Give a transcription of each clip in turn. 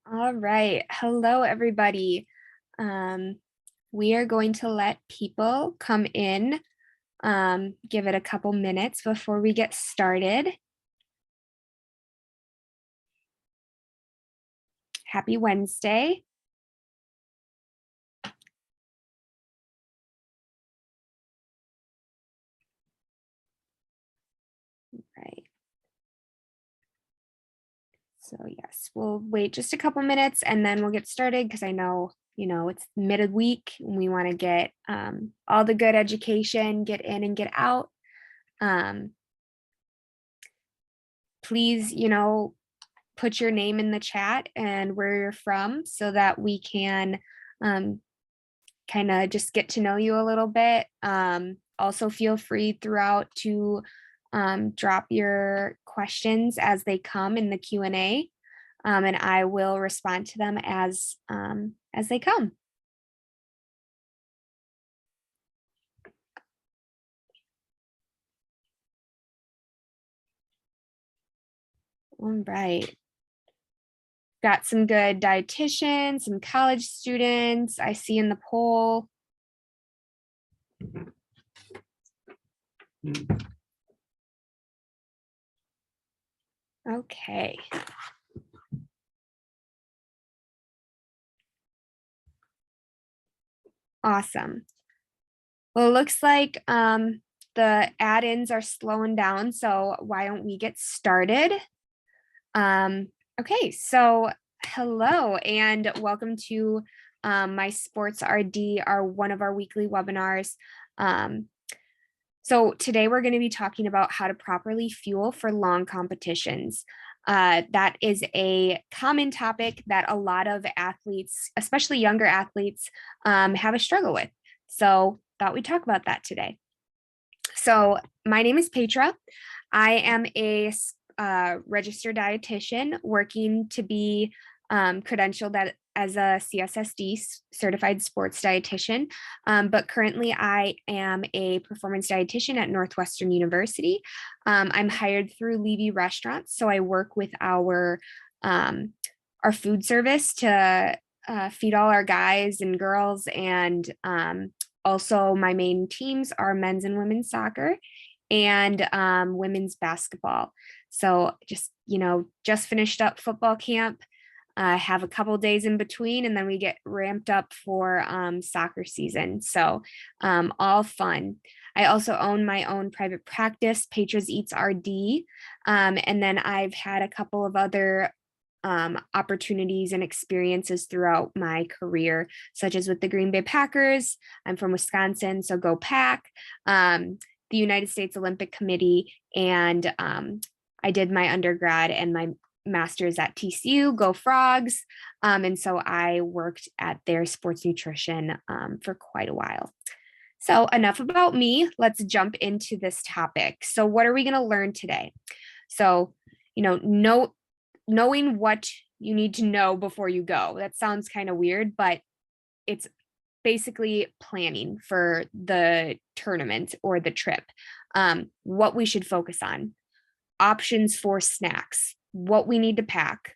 All right. Hello, everybody. Um, we are going to let people come in, give it a couple minutes before we get started. Happy Wednesday. Right. So yes, we'll wait just a couple minutes and then we'll get started because I know, it's mid-week and we want to get all the good education, get in and get out. Um, please, put your name in the chat and where you're from so that we can um, kind of just get to know you a little bit. Also, feel free throughout to drop your questions as they come in the Q&A, and I will respond to them as they come. All right. Got some good dietitians, some college students I see in the poll. Okay. Awesome. Well, it looks like the add-ins are slowing down, so why don't we get started? Okay, so hello and welcome to my Sports RD, one of our weekly webinars. So today we're going to be talking about how to properly fuel for long competitions. That is a common topic that a lot of athletes, especially younger athletes, have a struggle with. So thought we'd talk about that today. So my name is Petra. I am a registered dietitian working to be credentialed as a CSSD, certified sports dietitian. But currently I am a performance dietitian at Northwestern University. I'm hired through Levy Restaurants. So I work with our food service to feed all our guys and girls. And also my main teams are men's and women's soccer and women's basketball. So just finished up football camp. Have a couple days in between, and then we get ramped up for soccer season. So all fun. I also own my own private practice, Petra's Eats RD. And then I've had a couple of other opportunities and experiences throughout my career, such as with the Green Bay Packers. I'm from Wisconsin, so go Pack. The United States Olympic Committee, and I did my undergrad and my master's at TCU, go Frogs. And so I worked at their sports nutrition for quite a while. So enough about me. Let's jump into this topic. So what are we going to learn today? So, knowing what you need to know before you go. That sounds kind of weird, but it's basically planning for the tournament or the trip. What we should focus on, options for snacks, what we need to pack,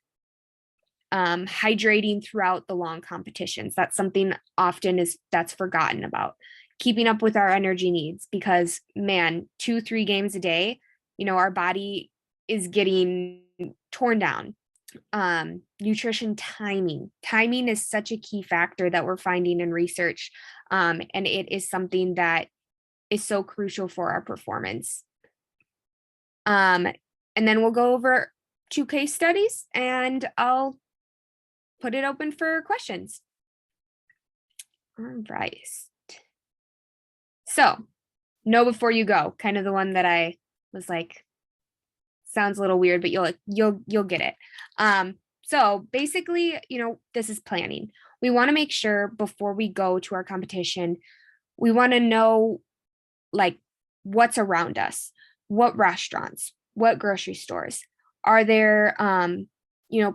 hydrating throughout the long competitions. That's something often that's forgotten about. Keeping up with our energy needs, because man, 2-3 games a day, our body is getting torn down. Nutrition timing is such a key factor that we're finding in research, and it is something that is so crucial for our performance. And then we'll go over 2 case studies and I'll put it open for questions. All right. So, know before you go, kind of the one that I was like, sounds a little weird, but you'll get it. So basically, this is planning. We want to make sure before we go to our competition, we want to know like what's around us, what restaurants, what grocery stores, are there,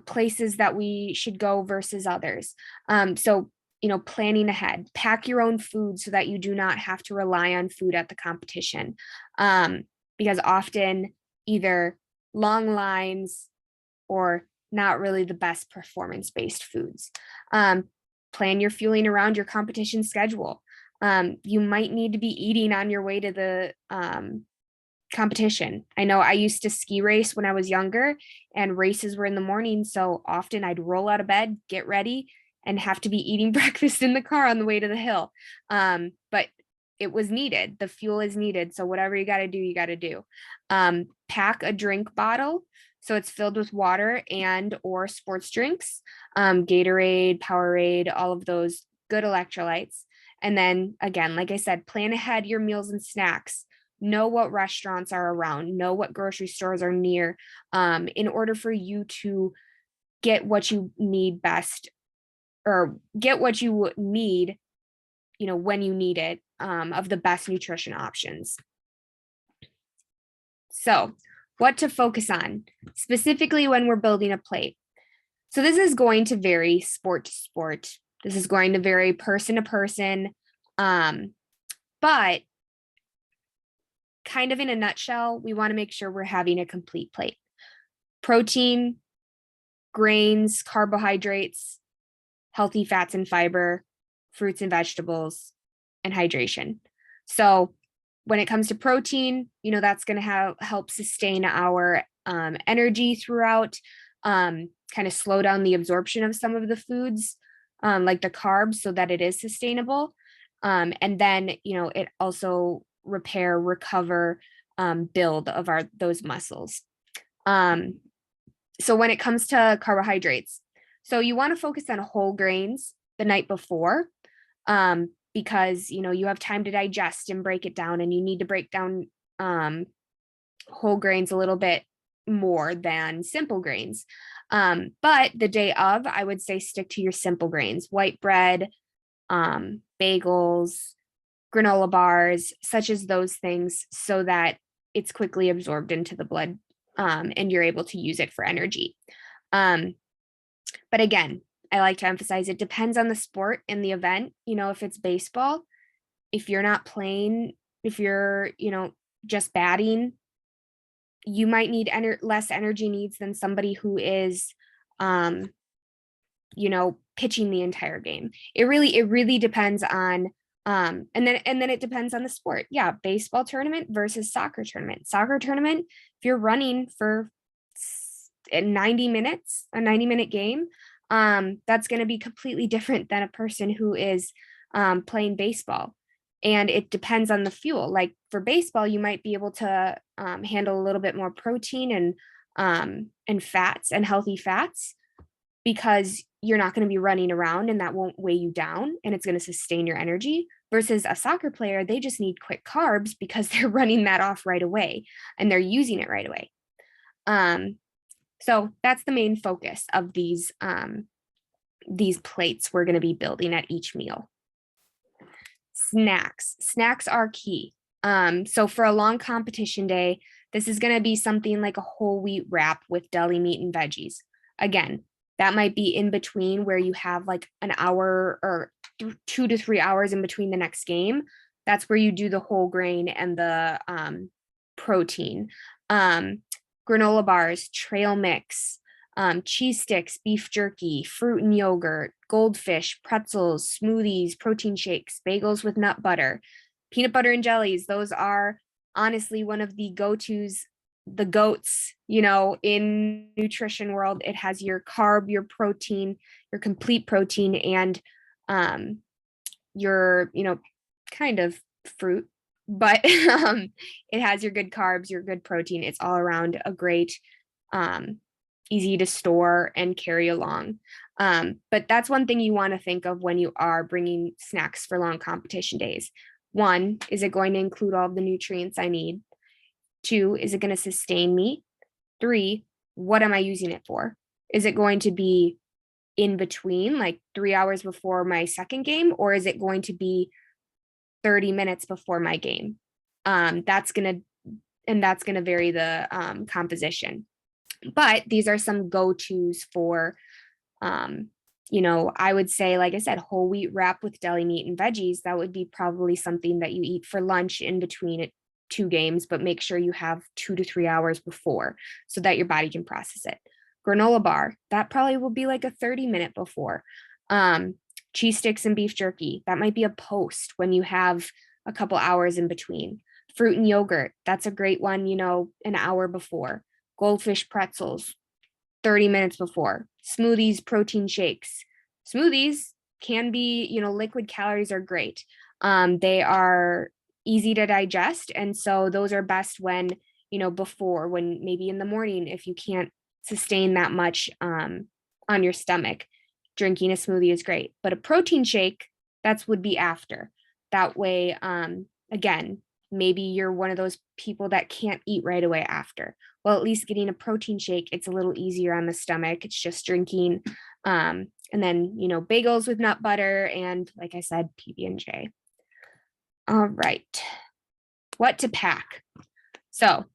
places that we should go versus others. So, planning ahead, pack your own food so that you do not have to rely on food at the competition. Because often either long lines or not really the best performance-based foods. Plan your fueling around your competition schedule. You might need to be eating on your way to the competition. I know I used to ski race when I was younger, and races were in the morning. So often I'd roll out of bed, get ready, and have to be eating breakfast in the car on the way to the hill. But it was needed. The fuel is needed. So whatever you got to do, you got to do. Pack a drink bottle. So it's filled with water and or sports drinks, Gatorade, Powerade, all of those good electrolytes. And then again, like I said, plan ahead your meals and snacks. Know what restaurants are around, know what grocery stores are near, in order for you to get what you need best, or get what you need, when you need it, of the best nutrition options. So, what to focus on, specifically when we're building a plate. So this is going to vary sport to sport. This is going to vary person to person. But kind of in a nutshell, we want to make sure we're having a complete plate. Protein, grains, carbohydrates, healthy fats and fiber, fruits and vegetables, and hydration. So when it comes to protein, that's going to help sustain our energy throughout, kind of slow down the absorption of some of the foods, like the carbs, so that it is sustainable. And then, it also recover, build of those muscles. So when it comes to carbohydrates, so you want to focus on whole grains the night before, because you have time to digest and break it down, and you need to break down whole grains a little bit more than simple grains. But the day of, I would say stick to your simple grains: white bread, bagels, granola bars, such as those things, so that it's quickly absorbed into the blood, and you're able to use it for energy. But again, I like to emphasize it depends on the sport and the event. If it's baseball, if you're not playing, if you're, just batting, you might need less energy needs than somebody who is, pitching the entire game. It really depends on, and then it depends on the sport. Yeah, baseball tournament versus soccer tournament. Soccer tournament, if you're running for 90 minutes, a 90-minute game, that's going to be completely different than a person who is playing baseball. And it depends on the fuel. Like for baseball, you might be able to handle a little bit more protein and fats and healthy fats, because you're not going to be running around, and that won't weigh you down, and it's going to sustain your energy. Versus a soccer player, they just need quick carbs because they're running that off right away and they're using it right away. So that's the main focus of these plates we're going to be building at each meal. Snacks are key. So for a long competition day, this is going to be something like a whole wheat wrap with deli meat and veggies. Again, that might be in between, where you have like an hour or 2 to 3 hours in between the next game. That's where you do the whole grain and the protein. Granola bars, trail mix, cheese sticks, beef jerky, fruit and yogurt, goldfish, pretzels, smoothies, protein shakes, bagels with nut butter, peanut butter and jellies. Those are honestly one of the go-tos, the goats, in nutrition world. It has your carb, your protein, your complete protein, and your, kind of fruit, but it has your good carbs, your good protein. It's all around a great, easy to store and carry along. But that's one thing you want to think of when you are bringing snacks for long competition days. 1, is it going to include all of the nutrients I need? 2, is it going to sustain me? 3, what am I using it for? Is it going to be in between, like 3 hours before my second game, or is it going to be 30 minutes before my game? That's going to vary the composition. But these are some go-tos for, I would say, like I said, whole wheat wrap with deli meat and veggies. That would be probably something that you eat for lunch in between it 2 games, but make sure you have 2 to 3 hours before, so that your body can process it. granola bar, that probably will be like a 30-minute before. Cheese sticks and beef jerky, that might be a post when you have a couple hours in between. Fruit and yogurt, that's a great one, an hour before. Goldfish pretzels, 30 minutes before. Smoothies, protein shakes. Smoothies can be, liquid calories are great. They are easy to digest. And so those are best when, before, when maybe in the morning, if you can't sustain that much on your stomach, drinking a smoothie is great. But a protein shake, that's would be after. That way, again, maybe you're one of those people that can't eat right away after. Well, at least getting a protein shake, it's a little easier on the stomach. It's just drinking. And then, bagels with nut butter and, like I said, PB&J. All right. What to pack? So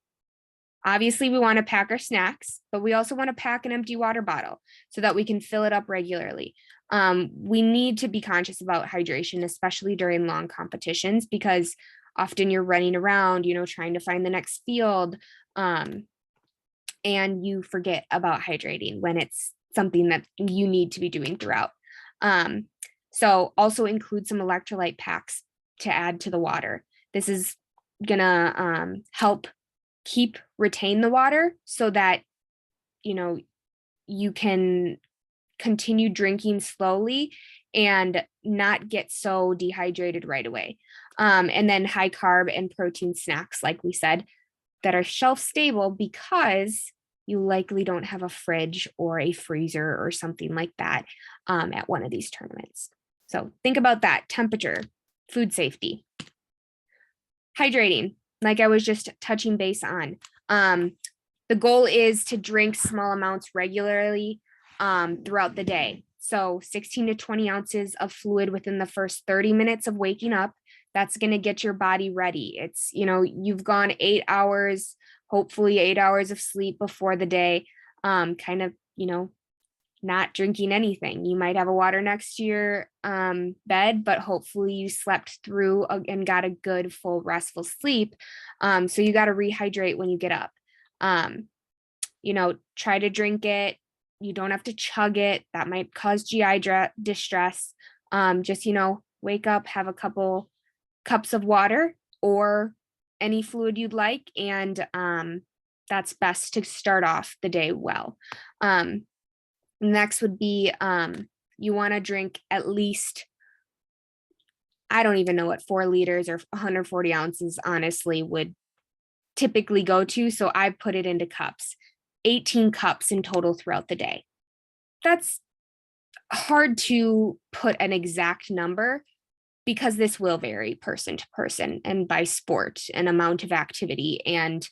obviously we want to pack our snacks, but we also want to pack an empty water bottle so that we can fill it up regularly. We need to be conscious about hydration, especially during long competitions, because often you're running around, trying to find the next field, and you forget about hydrating when it's something that you need to be doing throughout. So also include some electrolyte packs to add to the water. This is gonna help retain the water so that, you can continue drinking slowly and not get so dehydrated right away. And then high carb and protein snacks, like we said, that are shelf stable because you likely don't have a fridge or a freezer or something like that at one of these tournaments. So think about that. Temperature, food safety. Hydrating, like I was just touching base on. The goal is to drink small amounts regularly throughout the day. So 16 to 20 ounces of fluid within the first 30 minutes of waking up. That's going to get your body ready. It's, you've gone 8 hours, hopefully 8 hours of sleep before the day, kind of, not drinking anything. You might have a water next to your bed, but hopefully you slept through and got a good, full, restful sleep. So you got to rehydrate when you get up. Try to drink it. You don't have to chug it. That might cause GI distress. Just, wake up, have a couple cups of water or any fluid you'd like. And that's best to start off the day well. Next would be you want to drink at least, I don't even know what 4 liters or 140 ounces honestly would typically go to. So I put it into cups, 18 cups in total throughout the day. That's hard to put an exact number because this will vary person to person and by sport and amount of activity and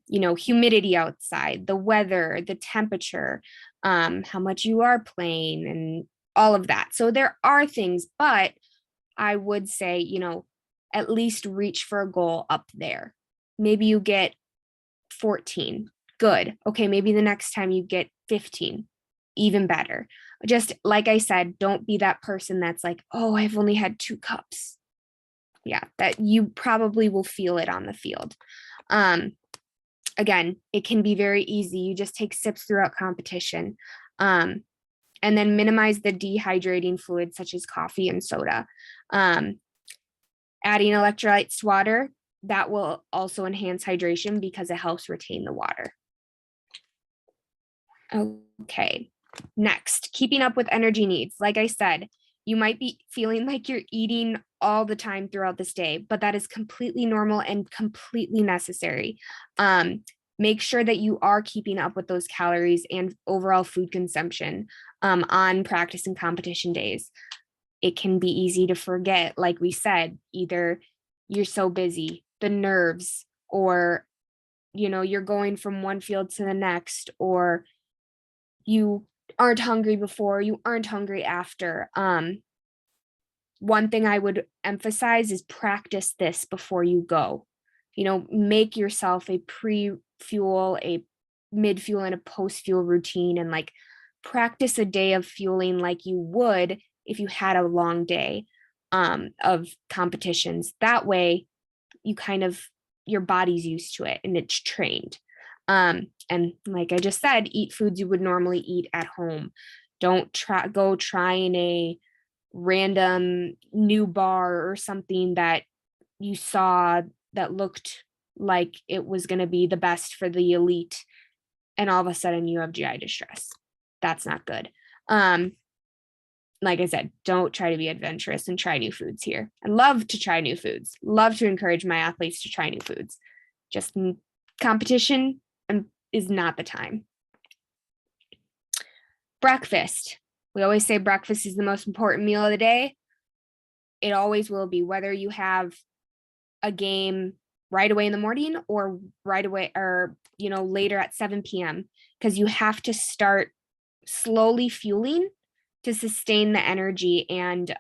humidity outside, the weather, the temperature, how much you are playing and all of that. So there are things, but I would say, at least reach for a goal up there. Maybe you get 14. Good. Okay, maybe the next time you get 15. Even better. Just like I said, don't be that person that's like, oh, I've only had 2 cups. Yeah, that you probably will feel it on the field. Again, it can be very easy. You just take sips throughout competition. And then minimize the dehydrating fluids such as coffee and soda. Adding electrolytes to water, that will also enhance hydration because it helps retain the water. Okay, next, keeping up with energy needs. Like I said, you might be feeling like you're eating all the time throughout this day, but that is completely normal and completely necessary. Make sure that you are keeping up with those calories and overall food consumption on practice and competition days. It can be easy to forget, like we said, either you're so busy, the nerves, or you're going from one field to the next, or you aren't hungry before, you aren't hungry after. One thing I would emphasize is practice this before you go. Make yourself a pre-fuel, a mid-fuel, and a post-fuel routine, and like practice a day of fueling like you would if you had a long day of competitions. That way, you your body's used to it and it's trained. And like I just said, eat foods you would normally eat at home. Don't go trying a random new bar or something that you saw that looked like it was going to be the best for the elite, and all of a sudden you have GI distress. That's not good. Like I said, don't try to be adventurous and try new foods here. I love to try new foods, love to encourage my athletes to try new foods. Just competition is not the time. Breakfast. We always say breakfast is the most important meal of the day. It always will be, whether you have a game right away in the morning or right away, or later at 7 p.m., because you have to start slowly fueling to sustain the energy and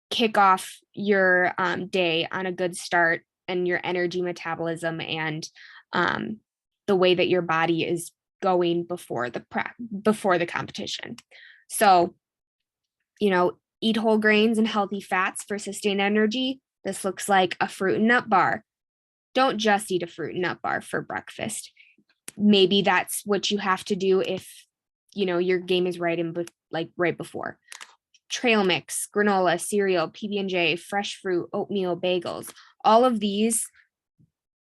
kick off your day on a good start, and your energy metabolism and the way that your body is going before the competition. So, eat whole grains and healthy fats for sustained energy. This looks like a fruit and nut bar. Don't just eat a fruit and nut bar for breakfast. Maybe that's what you have to do if your game is right before. Trail mix, granola, cereal, PB&J, fresh fruit, oatmeal, bagels. All of these,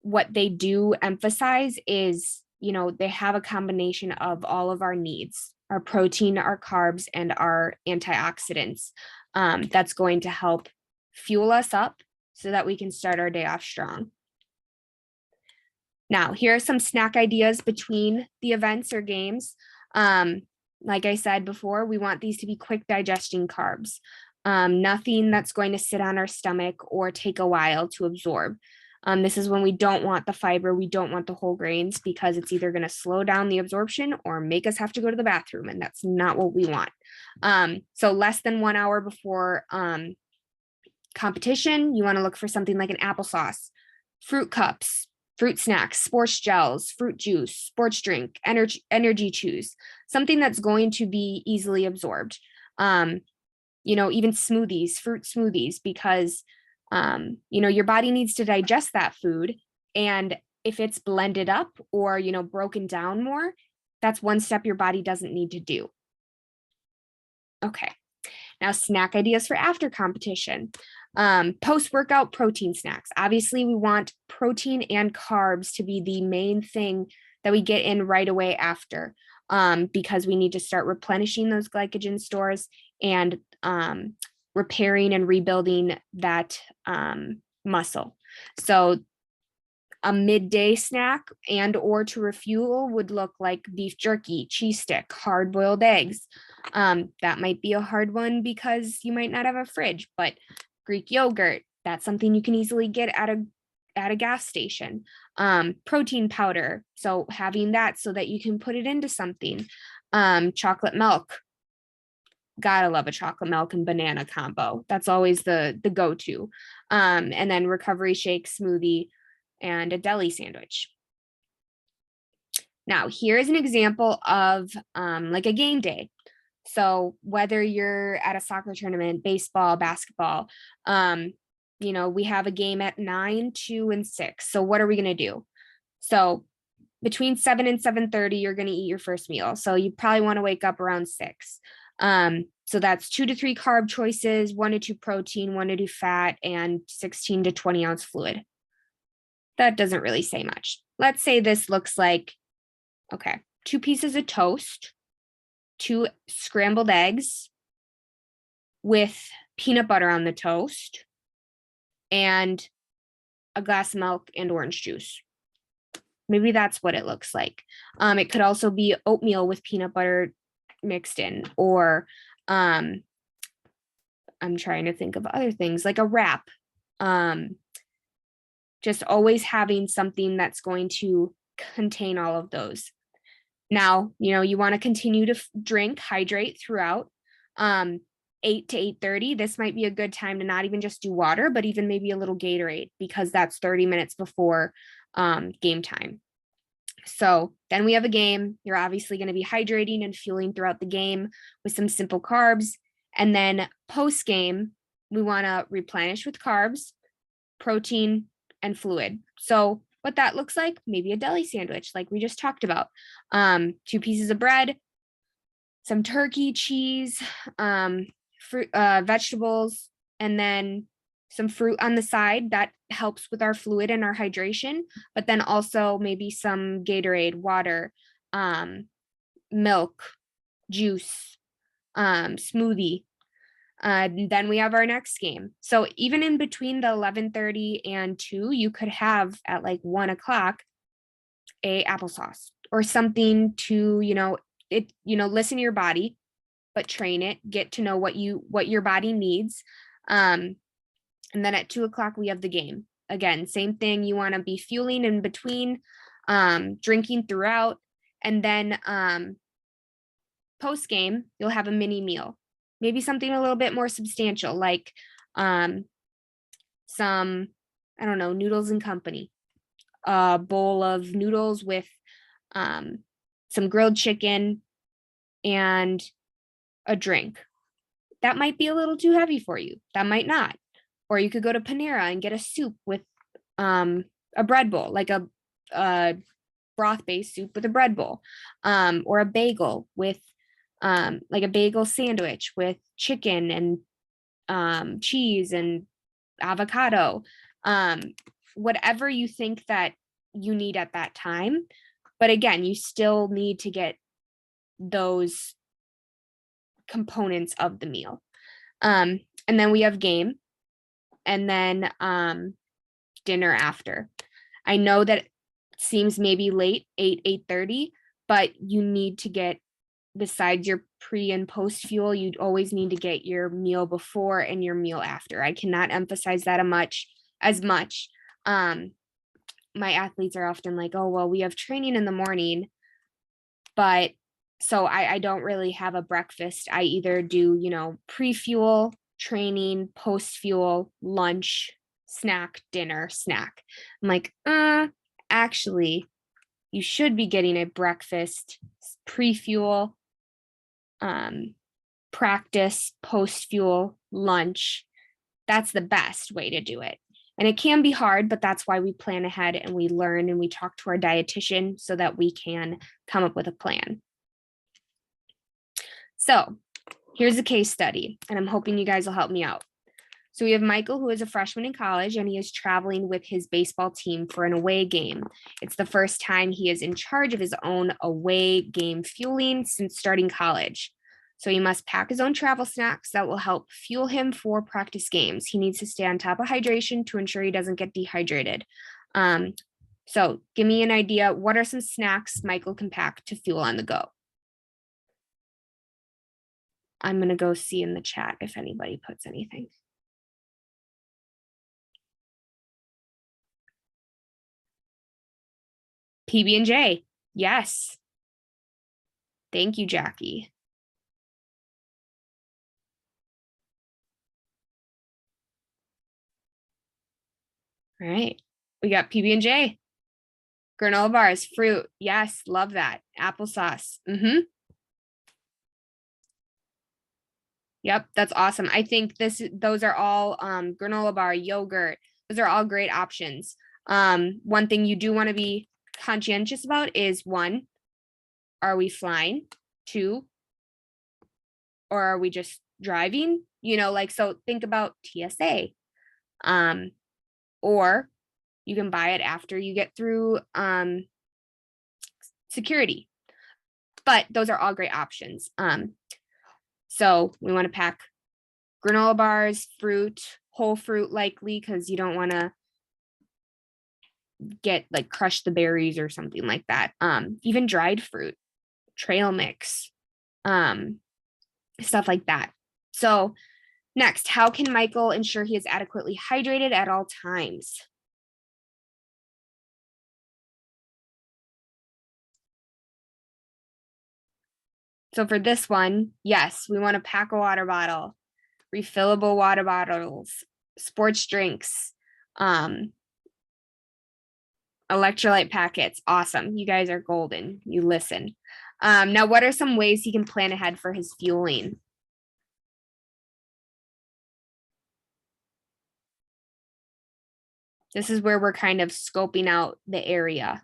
what they do emphasize is, they have a combination of all of our needs, our protein, our carbs, and our antioxidants. That's going to help fuel us up so that we can start our day off strong. Now, here are some snack ideas between the events or games. Like I said before, we want these to be quick digesting carbs. Nothing that's going to sit on our stomach or take a while to absorb. This is when we don't want the fiber, we don't want the whole grains, because it's either going to slow down the absorption or make us have to go to the bathroom, and that's not what we want. So less than 1 hour before competition, you want to look for something like an applesauce, fruit cups, fruit snacks, sports gels, fruit juice, sports drink, energy chews, something that's going to be easily absorbed. Even smoothies, fruit smoothies, because your body needs to digest that food. And if it's blended up or, broken down more, that's one step your body doesn't need to do. Okay. Now, snack ideas for after competition. Post-workout protein snacks. Obviously, we want protein and carbs to be the main thing that we get in right away after, because we need to start replenishing those glycogen stores and repairing and rebuilding that muscle. So a midday snack and or to refuel would look like beef jerky, cheese stick, hard-boiled eggs. That might be a hard one because you might not have a fridge, but Greek yogurt, that's something you can easily get at a gas station. Protein powder, so having that so that you can put it into something. Chocolate milk. Gotta love a chocolate milk and banana combo. That's always the go-to. And then recovery shake, smoothie, and a deli sandwich. Now, here's an example of like a game day. So whether you're at a soccer tournament, baseball, basketball, we have a game at 9, 2, and 6. So what are we going to do? So between 7 and 7:30, you're going to eat your first meal. So you probably want to wake up around 6. So that's 2 to 3 carb choices, 1 to 2 protein, 1 to 2 fat, and 16 to 20 ounce fluid. That doesn't really say much. Let's say this looks like, 2 pieces of toast, 2 scrambled eggs with peanut butter on the toast, and a glass of milk and orange juice. Maybe that's what it looks like. It could also be oatmeal with peanut butter mixed in, or I'm trying to think of other things like a wrap. Just always having something that's going to contain all of those. Now, you want to continue to hydrate throughout. 8 to 8:30, this might be a good time to not even just do water, but even maybe a little Gatorade, because that's 30 minutes before game time. So then we have a game. You're obviously going to be hydrating and fueling throughout the game with some simple carbs. And then post game, we want to replenish with carbs, protein, and fluid. So what that looks like, maybe a deli sandwich, like we just talked about, 2 pieces of bread, some turkey, cheese, fruit, vegetables, and then some fruit on the side that helps with our fluid and our hydration, but then also maybe some Gatorade, water, milk, juice, smoothie. Then we have our next game. So even in between the 11:30 and 2, you could have at like 1 o'clock a applesauce or something to, listen to your body, but train it, get to know what your body needs. And then at 2 o'clock, we have the game. Again, same thing. You want to be fueling in between, drinking throughout, and then post game, you'll have a mini meal, maybe something a little bit more substantial, like some, I don't know, noodles and company, a bowl of noodles with some grilled chicken and a drink. That might be a little too heavy for you. That might not. Or you could go to Panera and get a soup with a bread bowl, like a broth-based soup with a bread bowl, or a bagel with like a bagel sandwich with chicken and cheese and avocado, whatever you think that you need at that time. But again, you still need to get those components of the meal. And then we have game, and then dinner after. I know that seems maybe late, 8:30, but you need to get, besides your pre and post fuel, you'd always need to get your meal before and your meal after. I cannot emphasize that as much. My athletes are often like, oh, well, we have training in the morning, but so I don't really have a breakfast. I either do, pre-fuel, training, post-fuel, lunch, snack, dinner, snack. I'm like, actually, you should be getting a breakfast, pre-fuel, practice, post-fuel, lunch. That's the best way to do it. And it can be hard, but that's why we plan ahead and we learn and we talk to our dietitian so that we can come up with a plan. So here's a case study, and I'm hoping you guys will help me out. So we have Michael, who is a freshman in college, and he is traveling with his baseball team for an away game. It's the first time he is in charge of his own away game fueling since starting college. So he must pack his own travel snacks that will help fuel him for practice games. He needs to stay on top of hydration to ensure he doesn't get dehydrated. So give me an idea. What are some snacks Michael can pack to fuel on the go? I'm going to go see in the chat if anybody puts anything. PB&J. Yes. Thank you, Jackie. All right. We got PB&J. Granola bars, fruit. Yes, love that. Applesauce. Yep, that's awesome. I think those are all granola bar, yogurt. Those are all great options. One thing you do want to be conscientious about is 1, are we flying? 2, or are we just driving? So think about TSA. Or you can buy it after you get through security. But those are all great options. So we want to pack granola bars, fruit, whole fruit likely, because you don't want to get like crush the berries or something like that. Even dried fruit, trail mix, stuff like that. So next, how can Michael ensure he is adequately hydrated at all times? So for this one, yes, we want to pack a water bottle, refillable water bottles, sports drinks, electrolyte packets. Awesome. You guys are golden. You listen. Now, what are some ways he can plan ahead for his fueling? This is where we're kind of scoping out the area.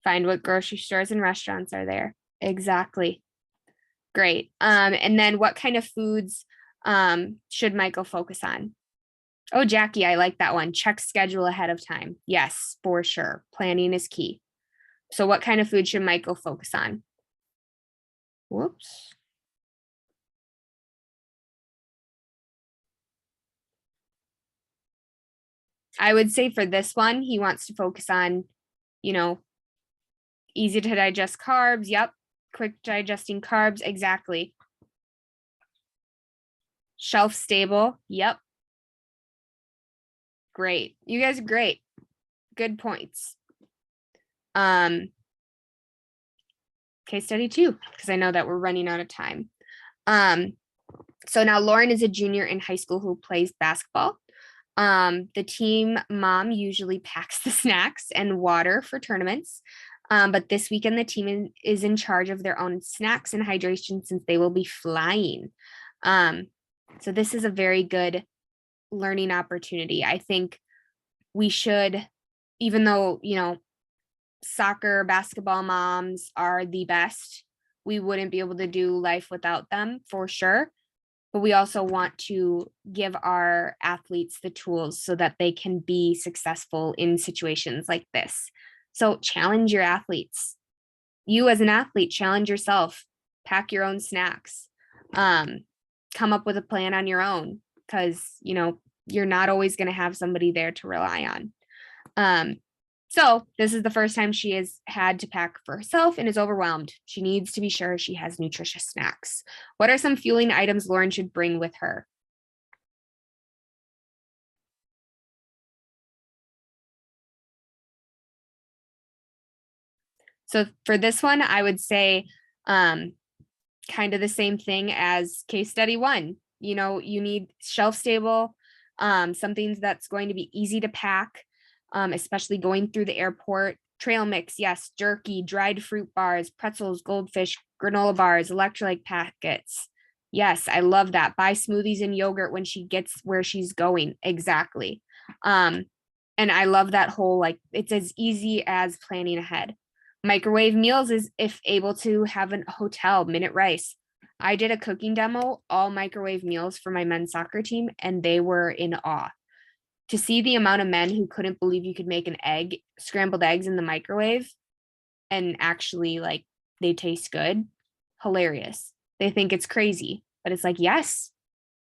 Find what grocery stores and restaurants are there. Exactly. Great. And then what kind of foods should Michael focus on? Oh, Jackie, I like that one. Check schedule ahead of time. Yes, for sure. Planning is key. So what kind of food should Michael focus on? Whoops. I would say for this one, he wants to focus on, you know, easy to digest carbs. Yep. Quick digesting carbs. Exactly. Shelf stable. Yep. Great. You guys are great. Good points. Case study 2, because I know that we're running out of time. So now Lauren is a junior in high school who plays basketball. The team mom usually packs the snacks and water for tournaments. But this weekend, the team is in charge of their own snacks and hydration since they will be flying. So this is a very good learning opportunity. I think we should, even though, soccer, basketball moms are the best, we wouldn't be able to do life without them for sure. But we also want to give our athletes the tools so that they can be successful in situations like this. So challenge your athletes. You as an athlete, challenge yourself, pack your own snacks, come up with a plan on your own, because, you're not always going to have somebody there to rely on. So this is the first time she has had to pack for herself and is overwhelmed. She needs to be sure she has nutritious snacks. What are some fueling items Lauren should bring with her? So for this one, I would say kind of the same thing as case study 1. You need shelf stable, something that's going to be easy to pack, especially going through the airport. Trail mix, yes, jerky, dried fruit bars, pretzels, goldfish, granola bars, electrolyte packets. Yes, I love that. Buy smoothies and yogurt when she gets where she's going. Exactly. And I love that whole, it's as easy as planning ahead. Microwave meals is if able to have a hotel, minute rice. I did a cooking demo, all microwave meals for my men's soccer team, and they were in awe. To see the amount of men who couldn't believe you could make scrambled eggs in the microwave and actually they taste good, hilarious. They think it's crazy, but it's yes,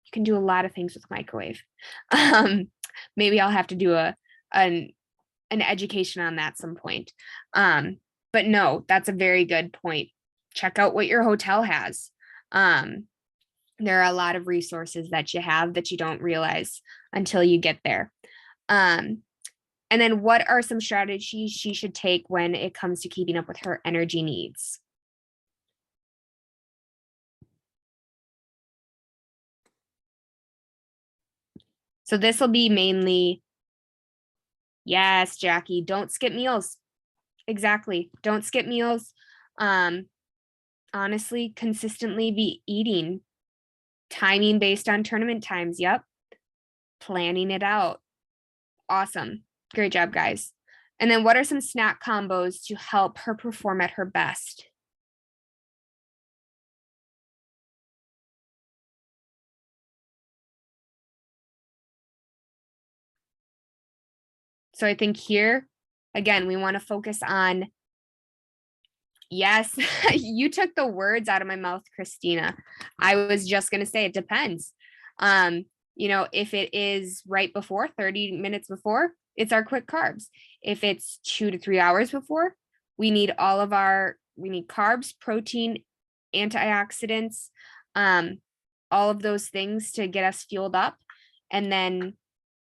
you can do a lot of things with microwave. Maybe I'll have to do an education on that some point. But no, that's a very good point. Check out what your hotel has. There are a lot of resources that you have that you don't realize until you get there. And then what are some strategies she should take when it comes to keeping up with her energy needs? So this will be mainly, yes, Jackie, don't skip meals. Exactly. Don't skip meals. Honestly, consistently be eating. Timing based on tournament times. Yep. Planning it out. Awesome. Great job, guys. And then what are some snack combos to help her perform at her best? So I think here, again, we want to focus on, yes, you took the words out of my mouth, Christina. I was just going to say it depends. If it is right before, 30 minutes before, it's our quick carbs. If it's 2 to 3 hours before, we need carbs, protein, antioxidants, all of those things to get us fueled up, and then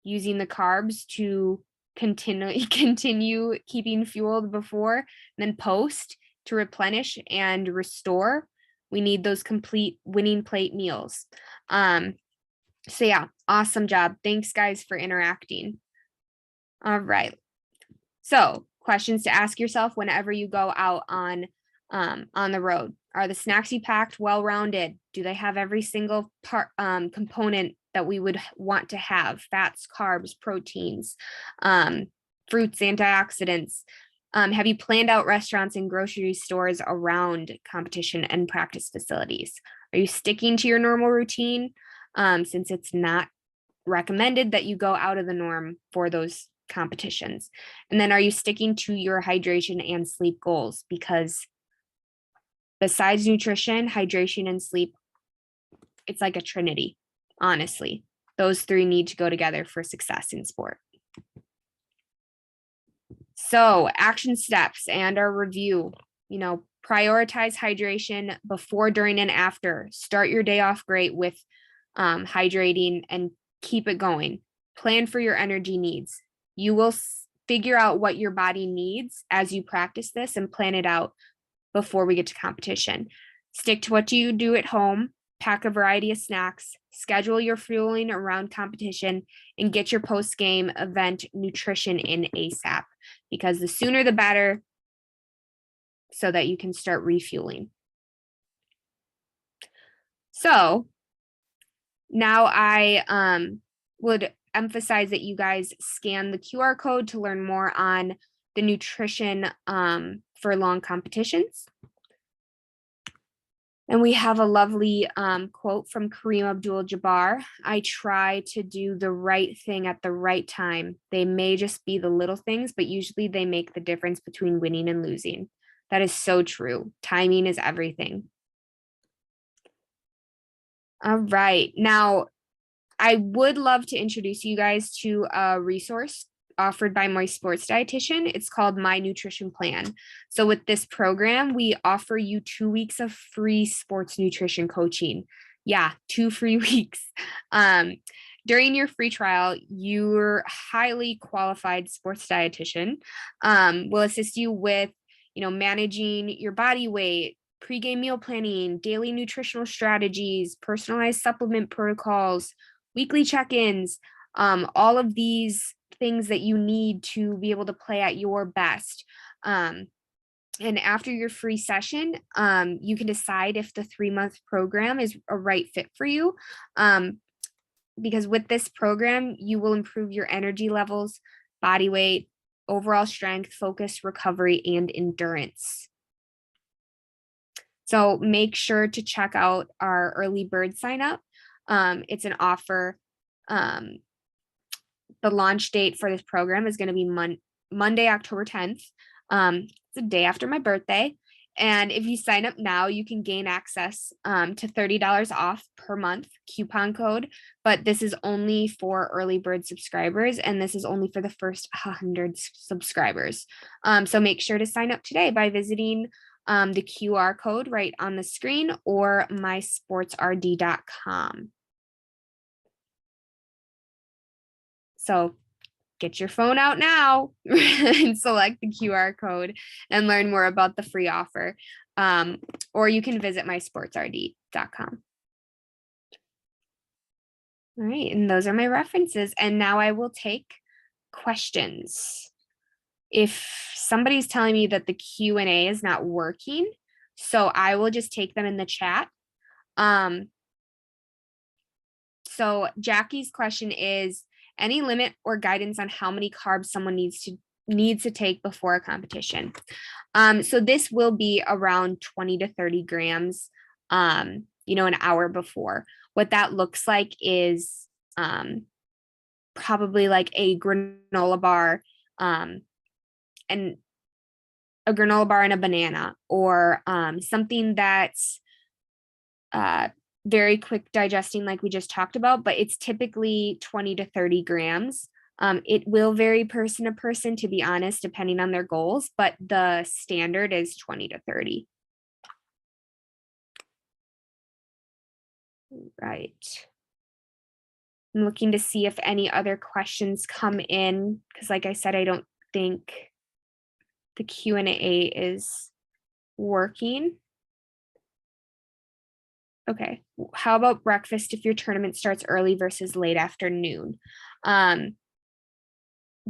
using the carbs to continue keeping fueled before, and then post to replenish and restore. We need those complete winning plate meals. So yeah, awesome job. Thanks guys for interacting. All right. So questions to ask yourself whenever you go out on the road. Are the snacks you packed well-rounded? Do they have every single part component that we would want to have? Fats, carbs, proteins, fruits, antioxidants. Have you planned out restaurants and grocery stores around competition and practice facilities? Are you sticking to your normal routine? Since it's not recommended that you go out of the norm for those competitions. And then are you sticking to your hydration and sleep goals? Because besides nutrition, hydration, and sleep, it's like a trinity, honestly. Those three need to go together for success in sport. So, action steps and our review, prioritize hydration before, during, and after. Start your day off great with hydrating and keep it going. Plan for your energy needs. You will figure out what your body needs as you practice this and plan it out before we get to competition. Stick to what you do at home, pack a variety of snacks, schedule your fueling around competition, and get your post-game event nutrition in ASAP, because the sooner the better, so that you can start refueling. So now I would emphasize that you guys scan the QR code to learn more on the nutrition for long competitions. And we have a lovely quote from Kareem Abdul-Jabbar. I try to do the right thing at the right time. They may just be the little things, but usually they make the difference between winning and losing. That is so true. Timing is everything. All right. Now, I would love to introduce you guys to a resource offered by my sports dietitian. It's called My Nutrition Plan. So with this program, we offer you 2 weeks of free sports nutrition coaching. Yeah, 2 free weeks. During your free trial, your highly qualified sports dietitian will assist you with, managing your body weight, pregame meal planning, daily nutritional strategies, personalized supplement protocols, weekly check-ins, all of these things that you need to be able to play at your best. And after your free session, you can decide if the 3-month program is a right fit for you. Because with this program, you will improve your energy levels, body weight, overall strength, focus, recovery, and endurance. So make sure to check out our early bird sign up. It's an offer. The launch date for this program is going to be Monday, October 10th. It's the day after my birthday. And if you sign up now, you can gain access to $30 off per month coupon code. But this is only for early bird subscribers, and this is only for the first 100 subscribers. So make sure to sign up today by visiting the QR code right on the screen or mysportsrd.com. So get your phone out now and select the QR code and learn more about the free offer. Or you can visit mysportsrd.com. All right, and those are my references. And now I will take questions. If somebody's telling me that the Q&A is not working, so I will just take them in the chat. So Jackie's question is, any limit or guidance on how many carbs someone needs to take before a competition? So this will be around 20 to 30 grams, an hour before. What that looks like is probably like a granola bar, and a granola bar and a banana, or something that's very quick digesting, like we just talked about, but it's typically 20 to 30 grams. It will vary person to person, to be honest, depending on their goals, but the standard is 20 to 30. Right. I'm looking to see if any other questions come in, because like I said, I don't think the Q&A is working. Okay, how about breakfast if your tournament starts early versus late afternoon?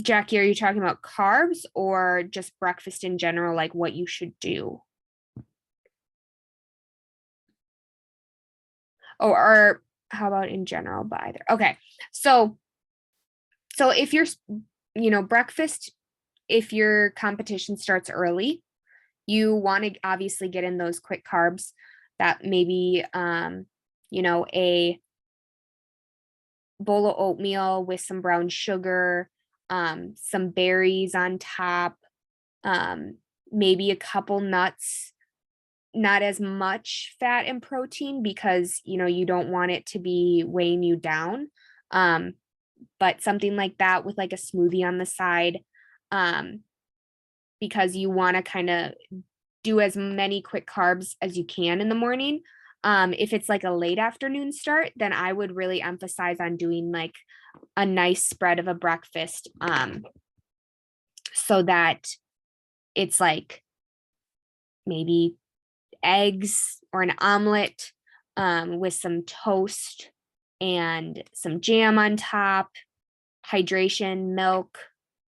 Jackie, are you talking about carbs or just breakfast in general, like what you should do? or how about in general, but either. Okay. So if you're, breakfast, if your competition starts early, you want to obviously get in those quick carbs that maybe, a bowl of oatmeal with some brown sugar, some berries on top, maybe a couple nuts, not as much fat and protein because, you don't want it to be weighing you down. But something like that with like a smoothie on the side, because you want to kind of do as many quick carbs as you can in the morning. If it's like a late afternoon start, then I would really emphasize on doing like a nice spread of a breakfast, so that it's like maybe eggs or an omelet, with some toast and some jam on top, hydration, milk,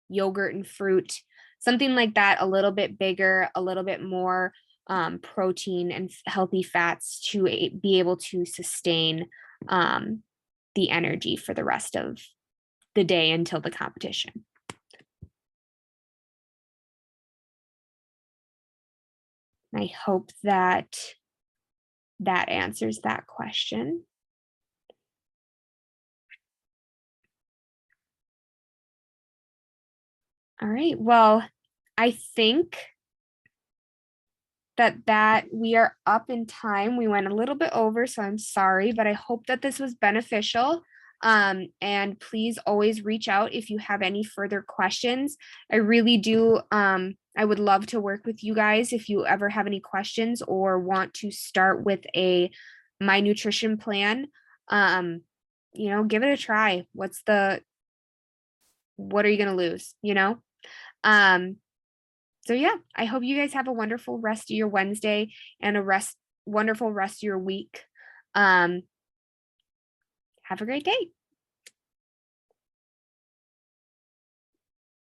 yogurt, and fruit, something like that, a little bit bigger, a little bit more, protein and healthy fats to be able to sustain, the energy for the rest of the day until the competition. I hope that answers that question. All right. Well, I think that we are up in time. We went a little bit over, so I'm sorry, but I hope that this was beneficial. And please always reach out if you have any further questions. I really do. I would love to work with you guys if you ever have any questions or want to start with my nutrition plan. Give it a try. What are you gonna lose? Um, so yeah, I hope you guys have a wonderful rest of your Wednesday and wonderful rest of your week. Have a great day.